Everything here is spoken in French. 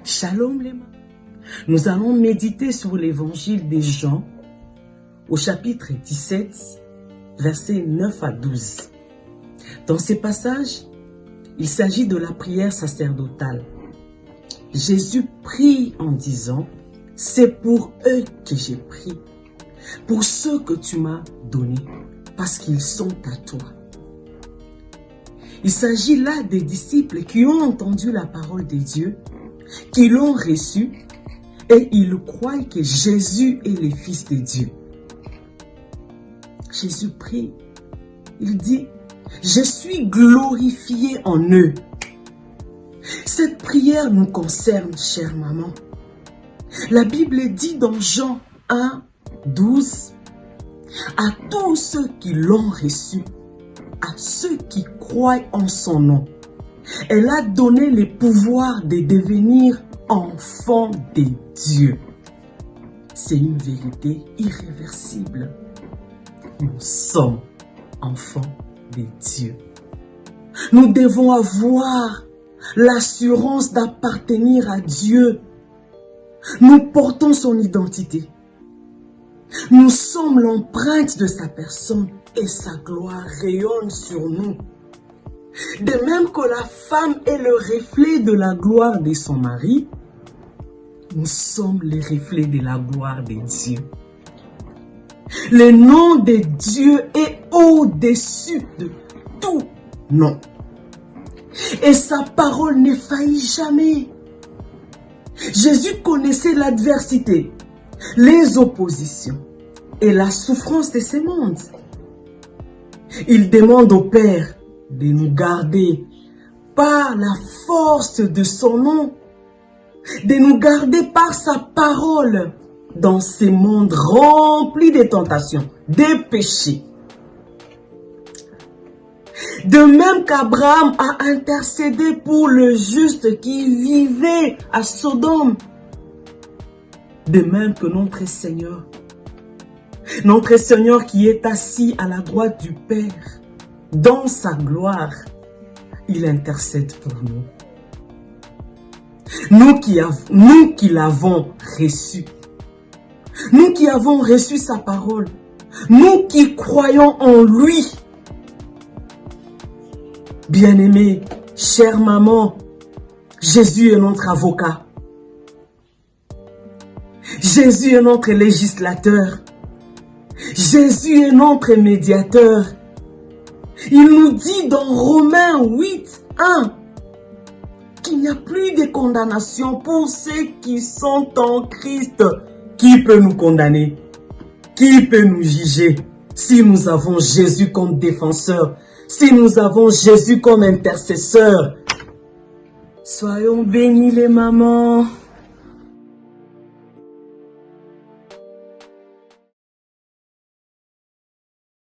Shalom les mamans. Nous allons méditer sur l'évangile des Jean au chapitre 17, versets 9 à 12. Dans ces passages, il s'agit de la prière sacerdotale. Jésus prie en disant, « C'est pour eux que j'ai prié, pour ceux que tu m'as donnés, parce qu'ils sont à toi. » Il s'agit là des disciples qui ont entendu la parole de Dieu, qui l'ont reçue et ils croient que Jésus est le Fils de Dieu. Jésus prie, il dit, « Je suis glorifié en eux. » Cette prière nous concerne, chère maman. La Bible dit dans Jean 1, 12, « À tous ceux qui l'ont reçu, à ceux qui croient en son nom, elle a donné le pouvoir de devenir enfants de Dieu. » C'est une vérité irréversible. Nous sommes enfants de Dieu. Nous devons avoir l'assurance d'appartenir à Dieu. Nous portons son identité. Nous sommes l'empreinte de sa personne et sa gloire rayonne sur nous. De même que la femme est le reflet de la gloire de son mari, nous sommes les reflets de la gloire de Dieu. Le nom de Dieu est au-dessus de tout nom. Et sa parole ne faillit jamais. Jésus connaissait l'adversité, les oppositions et la souffrance de ce monde. Il demande au Père de nous garder par la force de son nom, de nous garder par sa parole dans ce monde rempli de tentations, de péchés. De même qu'Abraham a intercédé pour le juste qui vivait à Sodome, de même que notre Seigneur qui est assis à la droite du Père, dans sa gloire, il intercède pour nous. Nous qui l'avons reçu, nous qui avons reçu sa parole, nous qui croyons en lui. Bien-aimés, chère maman, Jésus est notre avocat. Jésus est notre législateur. Jésus est notre médiateur. Il nous dit dans Romains 8, 1 qu'il n'y a plus de condamnation pour ceux qui sont en Christ. Qui peut nous condamner? Qui peut nous juger si nous avons Jésus comme défenseur, si nous avons Jésus comme intercesseur? Soyons bénis les mamans.